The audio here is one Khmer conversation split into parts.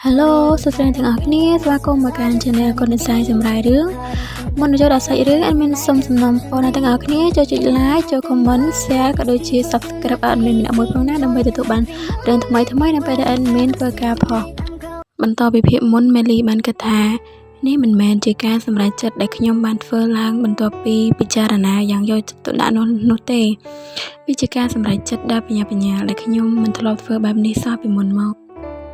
Hello សួស្តីអ្នកទាំងអស់គ្នាស្វាគមន៍មកកាន់ Channel កូននិស័យសម្រាប់រឿងមុនចូលដល់សាច់រឿង admin សូមសំណូមពរអ្នកទាំងអស់គ្នាចូលចុច like ចូល comment share ក៏ដូចជា subscribe admin ម្នាក់មួយផងណាដើម្បីទទួលបានរឿងថ្មីនៅពេលដែល admin ធ្វើការផុសបន្តពីភាពមុន Melly បានគិតថានេះមិនមែនជាការសម្រេចចិត្តដែលខ្ញុំបានធ្វើឡើងបន្ទាប់ពីពិចារណាយ៉ាងយកចិត្តទុកដាក់នោះទេវាជាការសម្រេចចិត្តដែលបញ្ញាដែលខ្ញុំមិនធ្លាប់ធ្វើបែបនេះសោះពីមុនមក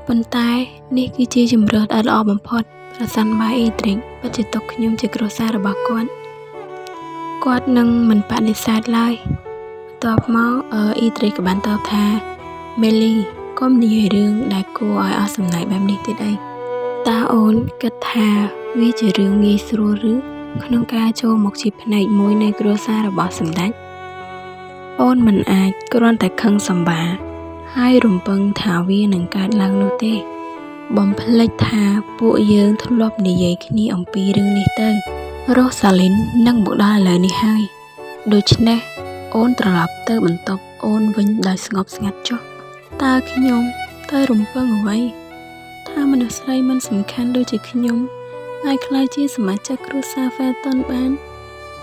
ប៉ុន្តែនេះគឺជាជំរើសដ៏ល្អបំផុតប្រសិនបើអ៊ីទ្រីកពិតជាទុកខ្ញុំជាគ្រួសាររបស់គាត់នឹងមិនបដិសេធឡើយបន្ទាប់មកអ៊ីទ្រីកក៏បានតបថាមេលីកុំនិយាយរឿងដែលគួរឲ្យអស់សំណើចបែបនេះទៀតអីតើអូនគិតថាវាជារឿងងាយស្រួលឬក្នុងការចូលមកជាផ្នែកមួយនៃគ្រួសាររបស់សម្ដេចអូនមិនអាចគ្រាន់តែខឹងសម្បាហើយរំពឹងថាវានឹងកើតឡើងនោះទេបំភ្លេចថាពួកយើងធ្លាប់និយាយគ្នាអំពីរឿងនេះទៅរ៉ូសាលីននឹងមកដល់ឥឡូវនេះហើយដូច្នេះអូនត្រឡប់ទៅបន្ទប់អូនវិញដោយស្ងប់ស្ងាត់ចុះតើខ្ញុំទៅរំពឹងអ្វីថាមនុស្សស្រីមិនសំខាន់ដូចជាខ្ញុំអាចក្លាយជាសមាជិកគ្រួសារ Felton បាន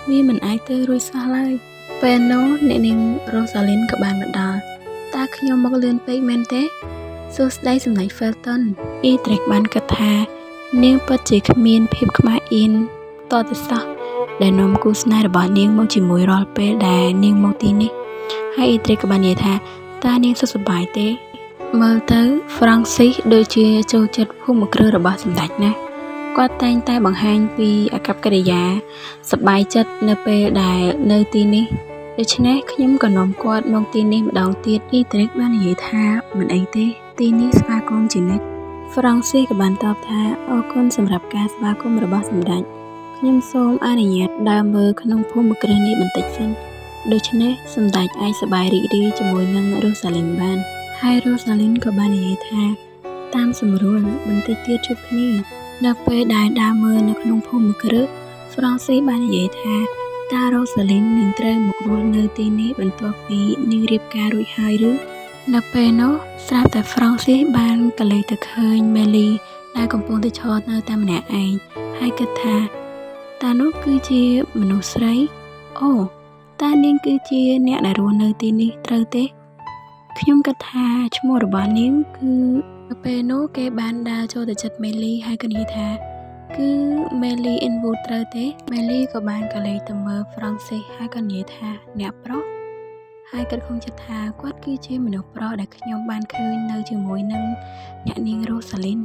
វាមិនអាចទៅរួចសោះឡើយពេលនោះអ្នកនាងរ៉ូសាលីនក៏បានមកដល់តើខ្ញុំមកលឿនពេកមែនទេសួស្តីសម្ដេច Felton អ៊ីទ្រីកបានគិតថានាងពិតជាគ្មានភាពខ្មាស់អៀនតទៅសោះដែលនាំគូស្នេហ៍របស់នាងមកជាមួយរាល់ពេលដែលនាងមកទីនេះហើយអ៊ីទ្រីកក៏បាននិយាយថាតើនាងសុខសប្បាយទេមើលទៅហ្វ្រង់ស៊ីសដូចជាចូលចិត្តភូមិគ្រឹះរបស់សម្ដេចណាគាត់តែងតែបង្ហាញពីអាកប្បកិរិយាសប្បាយចិត្តនៅពេលដែលនៅទីនេះដូច្នេះខ្ញុំក៏នាំគាត់មកទីនេះម្ដងទៀតអ៊ីទ្រីកបាននិយាយថាមិនអីទេទីនេះស្វាគមន៍ជានិច្ចហ្វ្រង់ស៊ីសក៏បានតបថាអរគុណសម្រាប់ការស្វាគមន៍របស់សម្ដេចខ្ញុំសូមអនុញ្ញាតដើរមើលក្នុងភូមិគ្រឹះនេះបន្តិចសិនដូច្នេះសម្ដេចអាចសប្បាយរីករាយជាមួយនឹងរ៉ូសាលីនបានហើយរ៉ូសាលីនក៏បាននិយាយថាតាមសម្រួលបន្តិចទៀតជួបគ្នានៅពេលដែលដើរមើលនៅក្នុងភូមិគ្រឹះហ្វ្រង់ស៊ីសបាននិយាយថាតើរ៉ូសាលីននឹងត្រូវមករស់នៅទីនេះបន្ទាប់ពីនាងរៀបការរួចហើយឬនៅពេលនោះស្រាប់តែហ្វ្រង់ស៊ីសបានកលេចទៅឃើញមេលីដែលកំពុងតែឈរនៅតែម្នាក់ឯងហើយគិតថាតើនោះគឺជាមនុស្សស្រីអូតើនាងគឺជាអ្នកដែលរស់នៅទីនេះត្រូវទេខ្ញុំគិតថាឈ្មោះរបស់នាងគឺនៅពេលនោះគេបានដើរចូលទៅជិតមេលីហើយក៏និយាយថាគឺមេលីអ៊ីនវូដត្រូវទេមេលីក៏បានកលេចទៅមើលហ្វ្រង់ស៊ីសហើយក៏និយាយថាអ្នកប្រុសហើយគាត់ក្នុងចិត្តថាគាត់គឺជាមនុស្សប្រុសដែលខ្ញុំបានឃើញនៅជាមួយនឹងអ្នកនាងរ៉ូសាលីន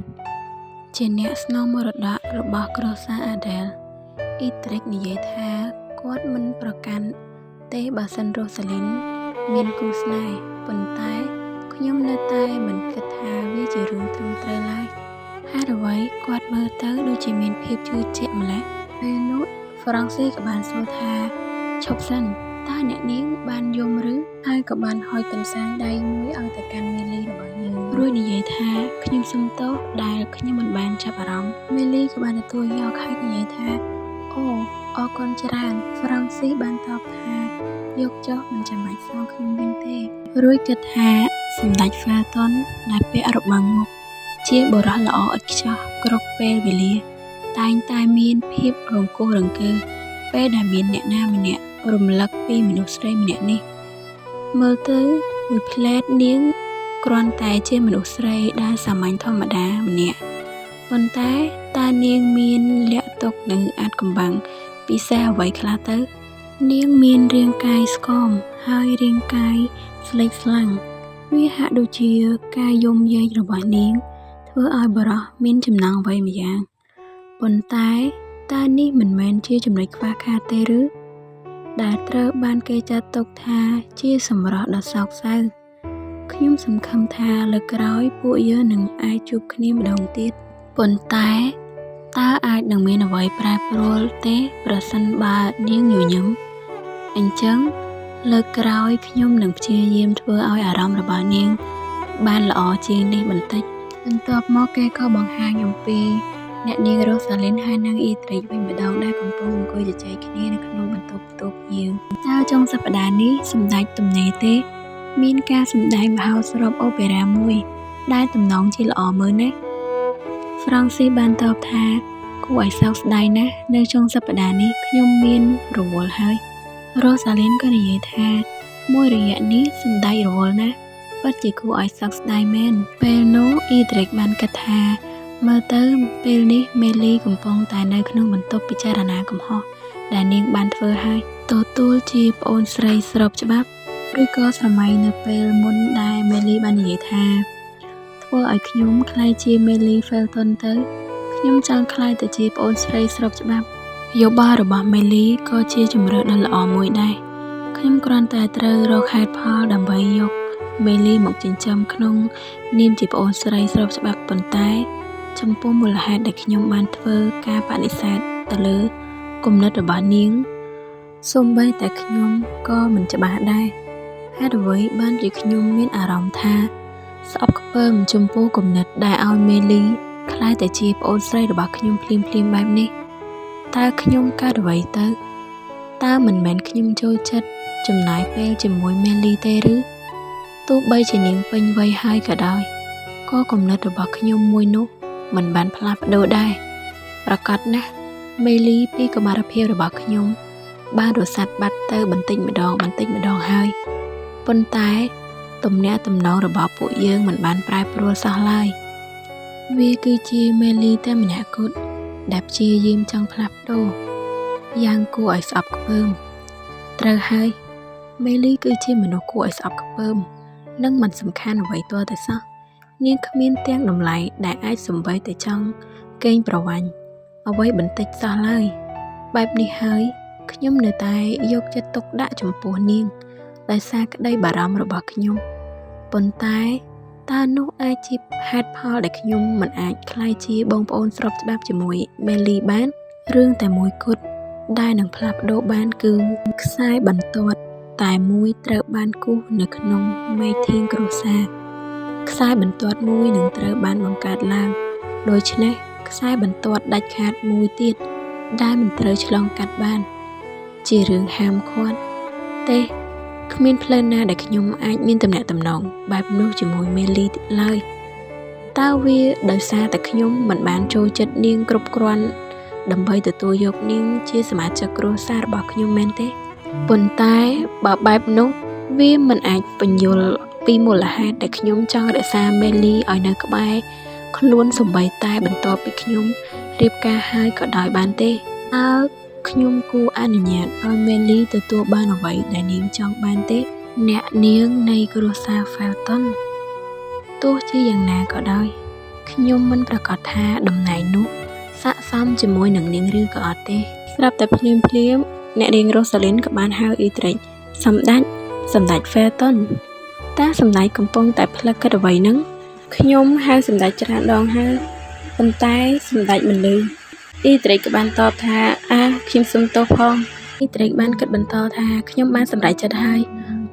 ជាអ្នកស្នងមរតករបស់គ្រួសារអាដែលអ៊ីទ្រីកនិយាយថាគាត់មិនប្រកាន់ទេបើសិនរ៉ូសាលីនមានគូស្នេហ៍ប៉ុន្តែខ្ញុំនៅតែមិនគិតថាវាជារឿងត្រឹមត្រូវឡើយហើយអ្វីគាត់មើលទៅដូចជាមានភាពជឿជាក់ម្ល៉េះពេលនោះហ្វ្រង់ស៊ីក៏បានសួរថាឈប់សិនតើអ្នកនាងបានយំឬហើយក៏បានហុចកន្សែងដៃមួយឲ្យទៅកាន់មេលីរបស់យើងរួចនិយាយថាខ្ញុំសុំទោសដែលខ្ញុំមិនបានចាប់អារម្មណ៍មេលីក៏បានទទួលយកហើយក៏និយាយថាអូអរគុណច្រើនហ្វ្រង់ស៊ីបានតបថាយកចុះមិនចាំបាច់សងខ្ញុំវិញទេរួចគិតថាសម្ដេច Felton ដែលពាក់របាំងមុខជាបុរសល្អឥតខ្ចោះគ្រប់ពេលវេលាតែងតែមានភាពរង្គោះរង្គើពេលដែលមានអ្នកណាម្នាក់រំលឹកពីមនុស្សស្រីម្នាក់នេះមើលទៅមួយផ្លែតនាងគ្រាន់តែជាមនុស្សស្រីដែលសាមញ្ញធម្មតាម្នាក់ប៉ុន្តែតើនាងមានលក្ខទុកនិងអាចកំបាំងពិសេសអ្វីខ្លះទៅនាងមានរាងកាយស្គមហើយរាងកាយស្លេកស្លាំងវាហាក់ដូចជាការយំយែករបស់នាងធ្វើឲ្យបរោះមានចំណងអ្វីម្យ៉ាងប៉ុន្តែតើនេះមិនមែនជាចំណុចខ្វះខាតទេឬដែលត្រូវបានគេចាត់ទុកថាជាសម្រស់ដ៏សោកសៅខ្ញុំសង្ឃឹមថាលើកក្រោយពួកយើងនឹងអាចជួបគ្នាម្ដងទៀតប៉ុន្តែតើអាចនឹងមានអ្វីប្រែប្រួលទេប្រសិនបើនាងញញឹមអញ្ចឹងលើកក្រោយខ្ញុំនឹងព្យាយាមធ្វើឲ្យអារម្មណ៍របស់នាងបានល្អជាងនេះបន្តិចបន្ទាប់មកគេក៏បង្ហាញអំពីអ្នកនាងរ៉ូសាលីនហើយនិងអ៊ីទ្រីកវិញម្ដងដែលកំពុងអង្គុយជជែកគ្នានៅក្នុងបន្ទប់ផ្ទប់យើងតើចុងសប្តាហ៍នេះសម្ដេចទំនេរទេមានការសម្ដែងមហោស្រពអូប៉េរ៉ាមួយដែលតំណងជាល្អមើលណាស់ ហ្វ្រង់ស៊ីបានតបថាគួរឲ្យសោកស្ដាយណាស់នៅចុងសប្តាហ៍នេះខ្ញុំមានរវល់ហើយរ៉ូសាឡីនក៏និយាយថាមួយរយៈនេះសម្ដេចរវល់ណាស់ពិតជាគួរឲ្យសោកស្ដាយមែនពេលនោះអ៊ីដ្រិកបានគិតថាមើលទៅពេលនេះមេលីកំពុងតែនៅក្នុងបន្ទប់ពិចារណាកំហុសដែលនាងបានធ្វើឲ្យទទួលជាប្អូនស្រីស្របច្បាប់ឬក៏ស្រមៃនៅពេលមុនដែលមេលីបាននិយាយថាធ្វើឲ្យខ្ញុំក្លាយជាមេលី Felton ទៅខ្ញុំចង់ក្លាយទៅជាប្អូនស្រីស្របច្បាប់យោបល់របស់មេលីក៏ជាជម្រើសដ៏ល្អមួយដែរខ្ញុំគ្រាន់តែត្រូវរកហេតុផលដើម្បីយកមេលីមកចិញ្ចឹមក្នុងនាមជាប្អូនស្រីស្របច្បាប់ប៉ុន្តែចំពោះមូលហេតុដែលខ្ញុំបានធ្វើការបដិសេធទៅលើគំនិតរបស់នាងសូម្បីតែខ្ញុំក៏មិនច្បាស់ដែរហេតុអ្វីបានជាខ្ញុំមានអារម្មណ៍ថាស្អប់ខ្ពើមចំពោះគំនិតដែលឲ្យមេលីខ្លាយតែជាប្អូនស្រីរបស់ខ្ញុំភ្លាមៗបែបនេះតើខ្ញុំកើតអ្វីទៅតើមិនមែនខ្ញុំចូលចិត្តចំណាយពេលជាមួយមេលីទេឬទោះបីជានាងពេញវ័យហើយក៏ដោយក៏គំនិតរបស់ខ្ញុំមួយនោះមិនបានផ្លាស់ប្ដូរដែរប្រកាសណាស់មេលីពីកុមារភាពរបស់ខ្ញុំបានរសាត់បាត់ទៅបន្តិចម្ដងហើយប៉ុន្តែទំនាក់ទំនងរបស់ពួកយើងមិនបានប្រែប្រួលសោះឡើយវាគឺជាមេលីតែម្នាក់គត់ដែលព្យាយាមចង់ផ្លាស់ប្ដូរយ៉ាងគួរឲ្យស្អប់ខ្ពើមត្រូវហើយមេលីគឺជាមនុស្សគួរឲ្យស្អប់ខ្ពើមនិងមិនសំខាន់អ្វីទាល់តែសោះនាងគ្មានទាំងតម្លៃដែលអាចសំបីតែចង់កេងប្រវ័ញ្ចអ្វីបន្តិចសោះឡើយបែបនេះហើយខ្ញុំនៅតែយកចិត្តទុកដាក់ចំពោះនាងដោយសារក្តីបារម្ភរបស់ខ្ញុំប៉ុន្តែតើនោះអាចជាហេតុផលដែលខ្ញុំមិនអាចក្លាយជាបងប្អូនស្របច្បាប់ជាមួយមេលីបានរឿងតែមួយគត់ដែលនឹងផ្លាស់ប្ដូរបានគឺខ្សែបន្ទាត់តែមួយត្រូវបានគូសនៅក្នុងមេធាងគ្រួសារខ្សែបន្ទាត់មួយនឹងត្រូវបានបង្កើតឡើងដូច្នេះខ្សែបន្ទាត់ដាច់ខាតមួយទៀតដែលមិនត្រូវឆ្លងកាត់បានជារឿងហាមឃាត់ទេគ្មានផ្លូវណាដែលខ្ញុំអាចមានទំនាក់ទំនងបែបនោះជាមួយមេលីឡើយតើវាដោយសារតែខ្ញុំមិនបានចូលចិត្តនាងគ្រប់គ្រាន់ដើម្បីទទួលយកនាងជាសមាជិកគ្រួសាររបស់ខ្ញុំមែនទេប៉ុន្តែបើបែបនោះវាមិនអាចបញ្យល់ពីមូលហេតុដែលខ្ញុំចង់រក្សាមេលីឲ្យនៅក្បែរខ្លួនសម្បីតែបន្ទាប់ពីខ្ញុំរៀបការហើយក៏ដោយបានទេតើខ្ញុំគួរអនុញ្ញាតឲ្យមេលីទទួលបានអ្វីដែលនាងចង់បានទេអ្នកនាងនៃគ្រួសារ Felton ទោះជាយ៉ាងណាក៏ដោយខ្ញុំមិនប្រកាសថាតំណែងនោះស័ក្តិសមជាមួយនឹងនាងឬក៏អត់ទេស្រាប់តែភ្លាមអ្នកនាង Rosalind ក៏បានហៅអ៊ីត្រិចសម្ដេច Felton តើសម្ដេចកំពុងតែផ្លឹកគិតអ្វីហ្នឹងខ្ញុំហៅសម្ដេចច្រើនដងហើយប៉ុន្តែសម្ដេចមិនឮអ៊ីត្រិចក៏បានតបថាខ្ញុំសុំទោសផងអ៊ីត្រិចបានគិតបន្តថាខ្ញុំបានសម្រេចចិត្តហើយ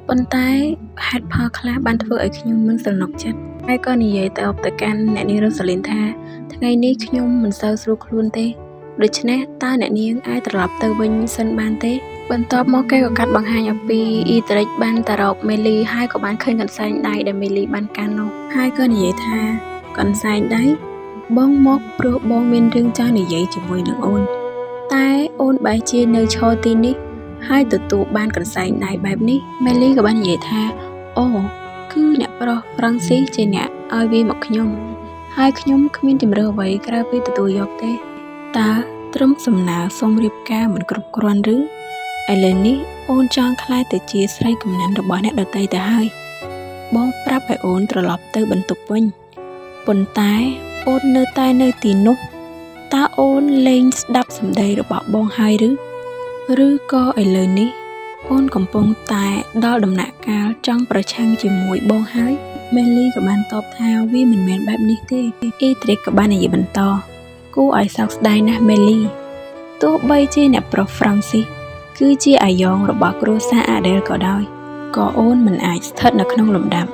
ប៉ុន្តែហេតុផលខ្លះបានធ្វើឲ្យខ្ញុំមិនស្រណុកចិត្តហើយក៏និយាយទៅកាន់អ្នកនាង Rosalind ថាថ្ងៃនេះខ្ញុំមិនសូវស្រួលខ្លួនទេដូច្នេះតើអ្នកនាងអាចត្រឡប់ទៅវិញសិនបានទេបន្ទាប់មកគេក៏កាត់បង្ហាញអំពីអ៊ីត្រិចបានទៅរកមេលីហើយក៏បានឃើញកន្សែងដៃដែលមេលីបានកាន់នោះហើយក៏និយាយថាកន្សែងដៃបងមកព្រោះបងមានរឿងចង់និយាយជាមួយនឹងអូនតែអូនបែរជានៅឈរទីនេះហើយទទួលបានកន្សែងដៃបែបនេះមេលីក៏បាននិយាយថាអូគឺអ្នកប្រុសហ្វ្រង់ស៊ីជាអ្នកឲ្យវាមកខ្ញុំហើយខ្ញុំគ្មានជំរឿអ្វីក្រៅពីទទួលយកទេតើត្រឹមសំណើសូមរៀបការមិនគ្រប់គ្រាន់ឬឥឡូវនេះអូនចង់ក្លាយទៅជាស្រីកំណាន់របស់អ្នកដទៃទៅហើយបងប្រាប់ឲ្យអូនត្រឡប់ទៅបន្ទប់វិញប៉ុន្តែអូននៅតែនៅទីនោះតើអូនលែងស្ដាប់សម្ដីរបស់បងហើយឬក៏ឥឡូវនេះអូនកំពុងតែដល់ដំណាក់កាលចង់ប្រឆាំងជាមួយបងហើយមេលីក៏បានតបថាវាមិនមែនបែបនេះទេអ៊ីត្រិកក៏បាននិយាយបន្តគួរឲ្យសោកស្ដាយណាស់មេលីទោះបីជាអ្នកប្រុសហ្វ្រង់ស៊ីគឺជាអាយ៉ងរបស់គ្រួសារអាដែលក៏ដោយក៏អូនមិនអាចស្ថិតនៅក្នុងលំដាប់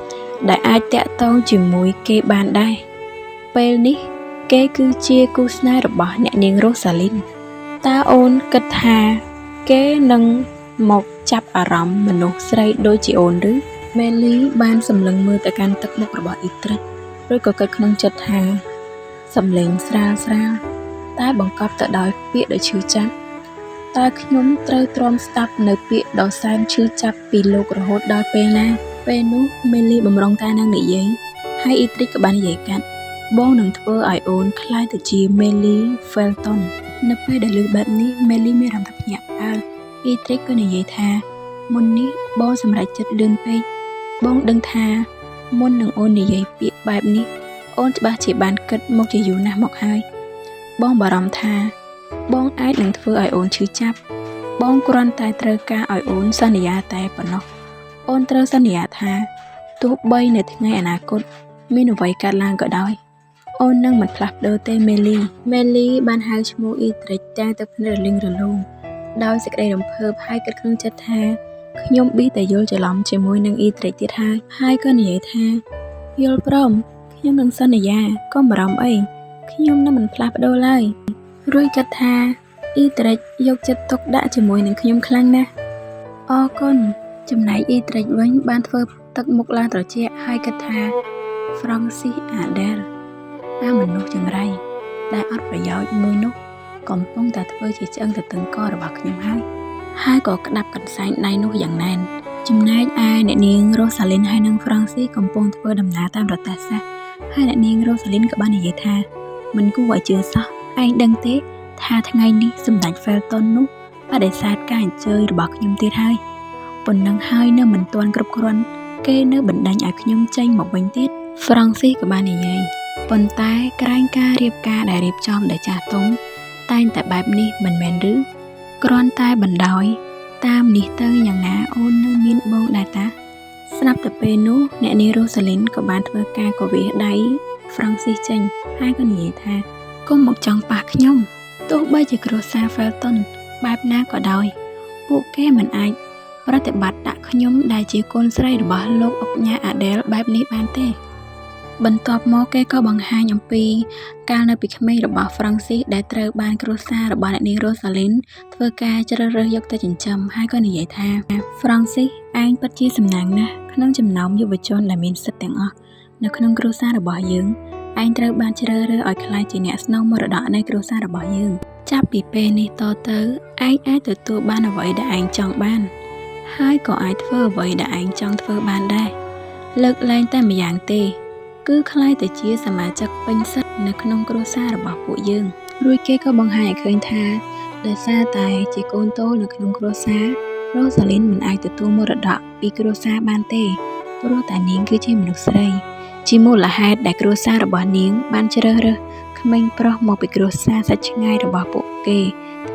ដែលអាចតាក់ទងជាមួយគេបានដែរពេលនេះគេគឺជាគូស្នេហ៍របស់អ្នកនាង Rosalind តើអូនគិតថាគេនឹងមកចាប់អារម្មណ៍មនុស្សស្រីដូចជាអូនឬមេលីបានសម្លឹងមើលទៅកាន់ទឹកមុខរបស់អ៊ីត្រិចរួចក៏គិតក្នុងចិត្តថា សំឡេងស្រាលតែបង្កប់ទៅដោយពាក្យដ៏ឈឺចាប់តើខ្ញុំត្រូវទ្រាំស្ដាប់នៅពាក្យដ៏សែនឈឺចាប់ពីលោករហូតដល់ពេលណាពេលនោះមេលីបំរុងតែនឹងនិយាយហើយអ៊ីទ្រិចក៏បាននិយាយកាត់បងនឹងធ្វើឲ្យអូនក្លាយទៅជាមេលី Felton នៅពេលដែលឮបែបនេះមេលីមានអារម្មណ៍ថាភ្ញាក់ផ្អើលអ៊ីទ្រិចក៏និយាយថាមុននេះបងសម្រេចចិត្តលឿនពេកបងដឹងថាមុននឹងអូននិយាយពាក្យបែបនេះអូនច្បាស់ជាបានគិតមកជាយូរណាស់មកហើយបងបារម្ភថាបងអាចនឹងធ្វើឲ្យអូនឈឺចាប់បងគ្រាន់តែត្រូវការឲ្យអូនសន្យាតែប៉ុណ្ណោះអូនត្រូវសន្យាថាទោះបីនៅថ្ងៃអនាគតមានអ្វីកើតឡើងក៏ដោយអូននឹងមិនផ្លាស់ប្ដូរទេមេលីបានហៅឈ្មោះអ៊ីទ្រិចតែទៅភ្នែករលឹងរលោងដោយសេចក្តីរំភើបហើយគិតក្នុងចិត្តថាខ្ញុំប៊ីតែយល់ច្រឡំជាមួយនឹងអ៊ីទ្រិចទៀតហើយក៏និយាយថាយល់ព្រមខ្ញុំនឹងសន្យាកុំបារម្ភអីខ្ញុំនឹងមិនផ្លាស់ប្ដូរឡើយរួចគិតថាអ៊ីទ្រិចយកចិត្តទុកដាក់ជាមួយនឹងខ្ញុំខ្លាំងណាស់អរគុណចំណែកអ៊ីទ្រិចវិញបានធ្វើទឹកមុខឡើងត្រជាក់ហើយគិតថា Francis Adele មនុស្សចង្រៃដែលអត់ប្រយោជន៍មួយនោះកំពុងតែធ្វើជាឆ្អឹងទៅទឹងករបស់ខ្ញុំហើយក៏ក្តាប់កន្សែងដៃនោះយ៉ាងណែនចំណែកឯអ្នកនាង Rosalind ហើយនិង Francis កំពុងធ្វើដំណើរតាមរទេះសាសហើយអ្នកនាង Rosalind ក៏បាននិយាយថាមិនគួរឲ្យជឿសោះឯងដឹងទេថាថ្ងៃនេះសម្ដេច Felton នោះបដិសេធការអញ្ជើញរបស់ខ្ញុំទៀតហើយប៉ុណ្ណឹងហើយនៅមិនទាន់គ្រប់គ្រាន់គេនៅបណ្ដេញឲ្យខ្ញុំចេញមកវិញទៀត Francis ក៏បាននិយាយប៉ុន្តែក្រែងការរៀបការដែលរៀបចំដោយចាស់ទុំតែងតែបែបនេះមិនមែនឬគ្រាន់តែបណ្ដោយតាមនេះទៅយ៉ាងណាអូននៅមានបងដែរតាស្រាប់តែពេលនោះអ្នកនាង Rosalind ក៏បានធ្វើការកវាសដៃ Francis ចេញហើយក៏និយាយថាកុំមកចង់ប៉ះខ្ញុំទោះបីជាគ្រួសារ Felton បែបណាក៏ដោយពួកគេមិនអាចប្រតិបត្តិដាក់ខ្ញុំដែលជាកូនស្រីរបស់លោកអុកញ៉ា Adele បែបនេះបានទេបន្ទាប់មកគេក៏បង្ហាញអំពីកាលនៅពីក្មេងរបស់ Francis ដែលត្រូវបានគ្រួសាររបស់អ្នកនាង Rosalind ធ្វើការជ្រើសរើសយកទៅចិញ្ចឹមហើយក៏និយាយថា Francis ឯងពិតជាសំណាងណាស់ក្នុងចំណោមយុវជនដែលមានសិទ្ធិទាំងអស់នៅក្នុងគ្រួសាររបស់យើងឯងត្រូវបានជ្រើសរើសឲ្យក្លាយជាអ្នកស្នងមរតកនៃគ្រួសាររបស់យើងចាប់ពីពេលនេះតទៅឯងអាចទទួលបានអ្វីដែលឯងចង់បានហើយក៏អាចធ្វើអ្វីដែលឯងចង់ធ្វើបានដែរលើកលែងតែម្យ៉ាងទេគឺคล้ายទៅជាសមាជិកពេញសិទ្ធិនៅក្នុងគ្រួសាររបស់ពួកយើងរួចគេក៏បង្ហាញឲ្យឃើញថាដោយសារតែជាកូនតូចនៅក្នុងគ្រួសារ Rosalind មិនអាចទទួលមរតកពីគ្រួសារបានទេព្រោះតែនាងគឺជាមនុស្សស្រីជាមូលហេតុដែលគ្រួសាររបស់នាងបានជ្រើសរើសក្មេងប្រុសមកពីគ្រួសារសាច់ឆ្ងាយរបស់ពួកគេ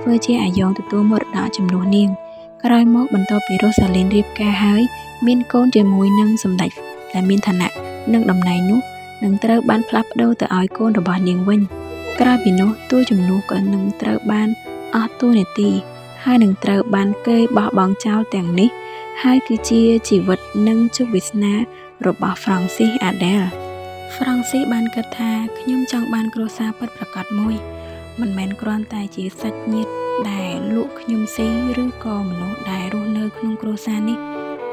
ធ្វើជាអាយ៉ងទទួលមរតកជំនួសនាងក្រោយមកបន្ទាប់ពី Rosalind រៀបការហើយមានកូនជាមួយនឹងសម្ដេចដែលមានឋានៈនិងតំណែងនោះនឹងត្រូវបានផ្លាស់ប្ដូរទៅឲ្យកូនរបស់នាងវិញក្រោយពីនោះតួជំនួសក៏នឹងត្រូវបានអស់តួនាទីហើយនឹងត្រូវបានគេបោះបង់ចោលទាំងនេះហើយគឺជាជីវិតនិងជោគវាសនារបស់ Francis Adele Francis បានគិតថាខ្ញុំចង់បានគ្រួសារពិតប្រាកដមួយមិនមែនគ្រាន់តែជាសាច់ញាតិដែលលក់ខ្ញុំស៊ីឬក៏មនុស្សដែលរស់នៅក្នុងគ្រួសារនេះ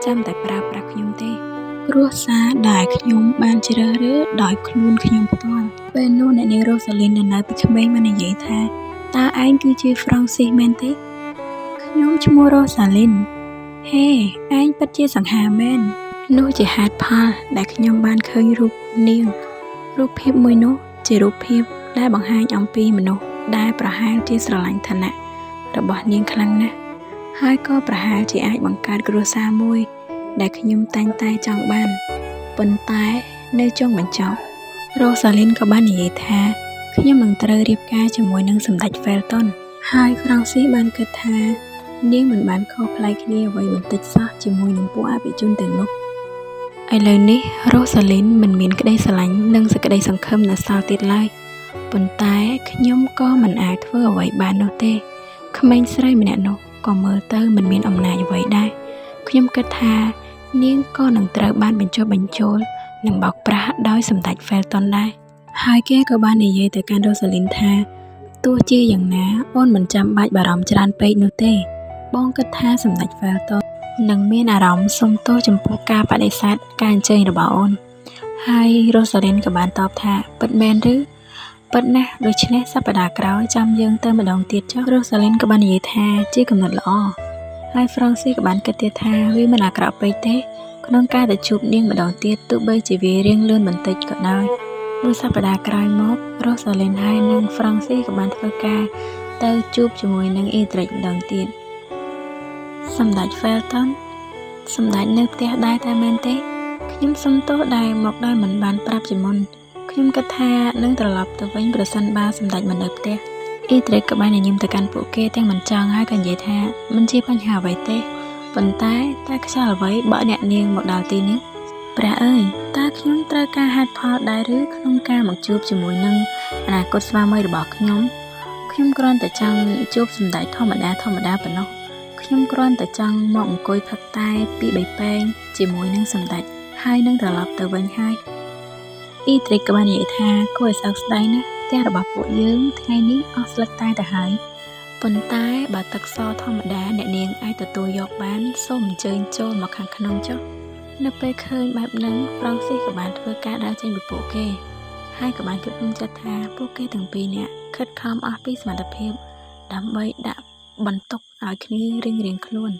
ចាំតែប្រើប្រាស់ខ្ញុំទេគ្រួសារដែលខ្ញុំបានជ្រើសរើសដោយខ្លួនខ្ញុំផ្ទាល់ពេលនោះអ្នកនាង Rosalind នៅពីក្មេងបាននិយាយថាតើឯងគឺជា Francis មែនទេខ្ញុំឈ្មោះ Rosalind ហេឯងពិតជាសង្ហាមែននោះជាហេតុផលដែលខ្ញុំបានឃើញរូបនាងរូបភាពមួយនោះជារូបភាពដែលបង្ហាញអំពីមនុស្សដែលប្រហែលជាស្រឡាញ់ឋានៈរបស់នាងខ្លាំងណាស់ហើយក៏ប្រហែលជាអាចបង្កើតគ្រួសារមួយដែលខ្ញុំតែងតែចង់បានប៉ុន្តែនៅចុងបញ្ចប់ Rosalind ក៏បាននិយាយថាខ្ញុំនឹងត្រូវរៀបការជាមួយនឹងសម្ដេច Felton ហើយ Francis បានគិតថានាងមិនបានខុសប្លែកគ្នាអ្វីបន្តិចសោះជាមួយនឹងពួកអភិជនទាំងនោះឥឡូវនេះ Rosalind មិនមានក្តីស្រឡាញ់និងសេចក្តីសង្ឃឹមនៅសល់ទៀតឡើយប៉ុន្តែខ្ញុំក៏មិនអាចធ្វើអ្វីបាននោះទេក្មេងស្រីម្នាក់នោះក៏មើលទៅមិនមានអំណាចអ្វីដែរខ្ញុំគិតថានាងក៏នឹងត្រូវបានបញ្ចុះបញ្ចូលនិងបោកប្រាស់ដោយសម្ដេច Felton ដែរហើយគេក៏បាននិយាយទៅកាន់ Rosalind ថាទោះជាយ៉ាងណាអូនមិនចាំបាច់បារម្ភច្រើនពេកនោះទេបងគិតថាសម្ដេច Felton នឹងមានអារម្មណ៍សុំទោសចំពោះការបដិសេធការអញ្ជើញរបស់អូនហើយ Rosalind ក៏បានតបថាពិតមែនឬ ពិតណាស់ដូច្នេះសប្តាហ៍ក្រោយចាំយើងទៅម្ដងទៀតចុះ Rosalind ក៏បាននិយាយថាជាកំណត់ល្អហើយ Francis ក៏បានគិតទៀតថាវាមិនអាក្រក់ពេកទេក្នុងការទៅជួបនាងម្ដងទៀតទោះបីជាវារៀងលឿនបន្តិចក៏ដោយមួយសប្តាហ៍ក្រោយមក Rosalind ហើយនិង Francis ក៏បានធ្វើការទៅជួបជាមួយនឹង Edric ម្ដងទៀតសម្ដេច Felton សម្ដេចនៅផ្ទះដែរតែមែនទេខ្ញុំសុំទោសដែលមកដោយមិនបានប្រាប់ជាមុនខ្ញុំគិតថានឹងត្រឡប់ទៅវិញប្រសិនបើសម្ដេចមិននៅផ្ទះ Edric ក៏បានញញឹមទៅកាន់ពួកគេទាំងមិនចង់ហើយក៏និយាយថាមិនជាបញ្ហាអ្វីទេប៉ុន្តែខ្យល់អ្វីបើអ្នកនាងមកដល់ទីនេះព្រះអើយតើខ្ញុំត្រូវការហេតុផលដែរឬក្នុងការមកជួបជាមួយនឹងអនាគតស្វាមីរបស់ខ្ញុំគ្រាន់តែចង់ជួបសម្ដេចធម្មតាប៉ុណ្ណោះខ្ញុំគ្រាន់តែចង់មកអង្គុយផឹកតែពី3ពែងជាមួយនឹងសម្ដេចហើយនឹងត្រឡប់ទៅវិញហើយEdric ក៏បាននិយាយថាគួរឲ្យសោកស្ដាយណាស់ផ្ទះរបស់ពួកយើងថ្ងៃនេះអស់ស្លឹកតែទៅហើយប៉ុន្តែបើទឹកសធម្មតាអ្នកនាងអាចទទួលយកបានសូមអញ្ជើញចូលមកខាងក្នុងចុះនៅពេលឃើញបែបហ្នឹង Francis ក៏បានធ្វើការដើរចេញពីពួកគេហើយក៏បានគិតក្នុងចិត្តថាពួកគេទាំងពីរនាក់ខិតខំអស់ពីសមត្ថភាពដើម្បីដាក់បន្ទុកឲ្យគ្នារៀងខ្លួន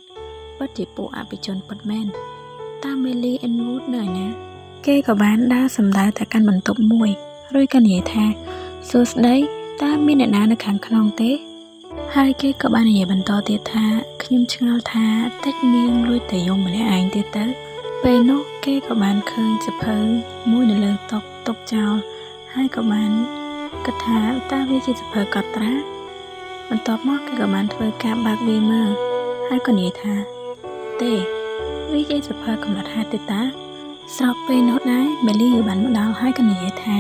ពិតជាពួកអភិជនពិតមែនតា Melly Enwood នៅណាគេក៏បានដើរសម្ដៅទៅកាន់បន្ទប់មួយរួចក៏និយាយថាសួស្ដីតើមានអ្នកណានៅខាងក្នុងទេហើយគេក៏បាននិយាយបន្តទៀតថាខ្ញុំឆ្ងល់ថាតិចនាងលួចតែយំម្នាក់ឯងទៀតទៅពេលនោះគេក៏បានឃើញសភៅមួយនៅលើតុទុកចោលហើយក៏បានគិតថាតើវាជាសភៅកត់ត្រាបន្ទាប់មកគេក៏បានធ្វើការបើកវាមើលហើយក៏និយាយថាទេវាជាសភៅកំណត់ហេតុទេតាស្របពេលនោះដែរ Melly ក៏បានមកដល់ហើយក៏និយាយថា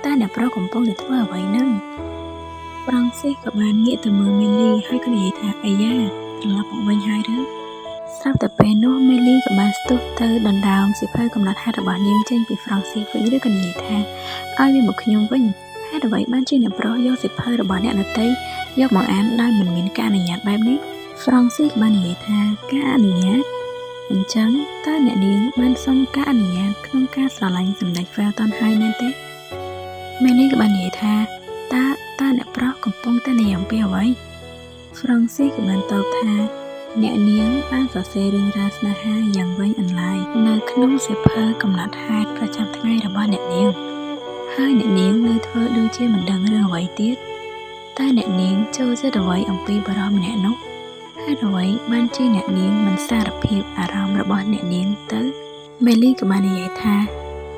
តើអ្នកប្រុសកំពុងតែធ្វើអ្វីហ្នឹង Francis ក៏បានងាកទៅមើល Melly ហើយក៏និយាយថាអាយ៉ាត្រឡប់មកវិញហើយឬស្រាប់តែពេលនោះ Melly ក៏បានស្ទុះទៅដណ្ដើមសៀវភៅកំណត់ហេតុរបស់នាងចេញពី Francis វិញឬក៏និយាយថាឲ្យវាមកខ្ញុំវិញហេតុអ្វីបានជាអ្នកប្រុសយកសៀវភៅរបស់អ្នកដទៃយកមកអានដោយមិនមានការអនុញ្ញាតបែបនេះ Francis បាននិយាយថាការអនុញ្ញាតអញ្ចឹងតើអ្នកនាងបានសុំការអនុញ្ញាតក្នុងការស្រឡាញ់សម្ដេច Felton ហើយមែនទេ Melly ក៏បាននិយាយថាតើអ្នកប្រុសកំពុងតែនិយាយអំពីអ្វី Francis ក៏បានតបថាអ្នកនាងបានសរសេររឿងរ៉ាវស្នេហាយ៉ាងវែងអន្លាយនៅក្នុងសៀវភៅកំណត់ហេតុប្រចាំថ្ងៃរបស់អ្នកនាងហើយអ្នកនាងនៅធ្វើដូចជាមិនដឹងរឿងអ្វីទៀតតែអ្នកនាងចូលចិត្តអ្វីអំពីបរិសម្នាក់នោះហេតុអ្វីបានជាអ្នកនាងមិនសារភាពអារម្មណ៍របស់អ្នកនាងទៅ Melly ក៏បាននិយាយថា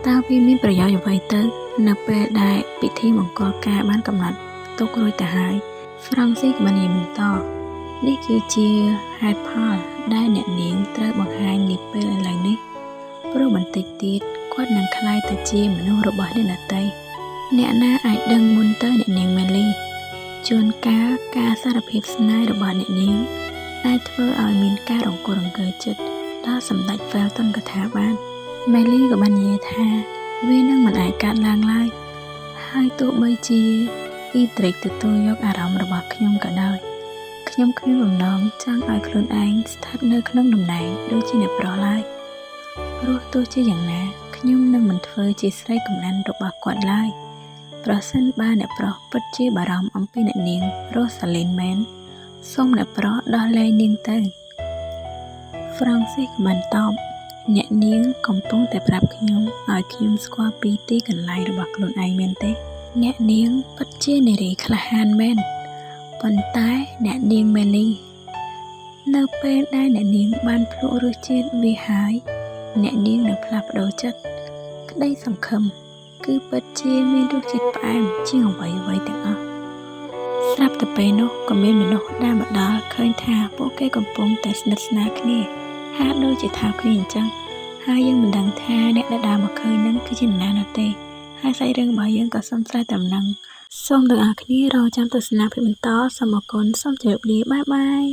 តើវាមានប្រយោជន៍អ្វីទៅនៅពេលដែលពិធីមង្គលការបានកំណត់ទុករួចទៅហើយ Francis ក៏បាននិយាយបន្តនេះគឺជាហេតុផលដែលអ្នកនាងត្រូវបង្ហាញនាពេលឥឡូវនេះព្រោះបន្តិចទៀតគាត់នឹងក្លាយទៅជាមនុស្សរបស់អ្នកដទៃអ្នកណាអាចដឹងមុនទៅអ្នកនាង Melly ជួនកាលការសារភាពស្នេហ៍របស់អ្នកនាងអាចធ្វើឲ្យមានការរង្គោះរង្គើចិត្តដល់សម្ដេច Felton ក៏ថាបាន Melly ក៏បាននិយាយថាវានឹងមិនអាចកើតឡើងឡើយហើយទោះបីជា Edric ទទួលយកអារម្មណ៍របស់ខ្ញុំក៏ដោយខ្ញុំគ្មានបំណងចង់ឲ្យខ្លួនឯងស្ថិតនៅក្នុងតំណែងដូចជាអ្នកប្រុសឡើយព្រោះទោះជាយ៉ាងណាខ្ញុំនឹងមិនធ្វើជាស្រីកំណាន់របស់គាត់ឡើយប្រសិនបើអ្នកប្រុសពិតជាបារម្ភអំពីអ្នកនាង Rosalind មែនសូមអ្នកប្រុសដោះលែងនាងទៅ Francis បានតបអ្នកនាងកំពុងតែប្រាប់ខ្ញុំឲ្យខ្ញុំស្គាល់ពីទីកន្លែងរបស់ខ្លួនឯងមែនទេអ្នកនាងពិតជានារីក្លាហានមែនប៉ុន្តែអ្នកនាង Melly នៅពេលដែលអ្នកនាងបានភ្លក់រសជាតិវាហើយអ្នកនាងនឹងផ្លាស់ប្ដូរចិត្តក្តីសង្ឃឹមគឺពិតជាមានរសជាតិផ្អែមជាងអ្វីទាំងអស់ស្រាប់តែពេលនោះក៏មានមនុស្សដែលមកដល់ឃើញថាពួកគេកំពុងតែស្និទ្ធស្នាលគ្នាហាក់ដូចជាថោកគ្នាអញ្ចឹងហើយយើងមិនដឹងថាអ្នកដែលដើរមកឃើញនឹងគឺជានរណានោះទេហើយសាច់រឿងរបស់យើងក៏សូមស្រេចតាមនឹងសូមទាំងអស់គ្នារងចាំទស្សនាភាពបន្តសូមអរគុណសូមជម្រាបលាបាយ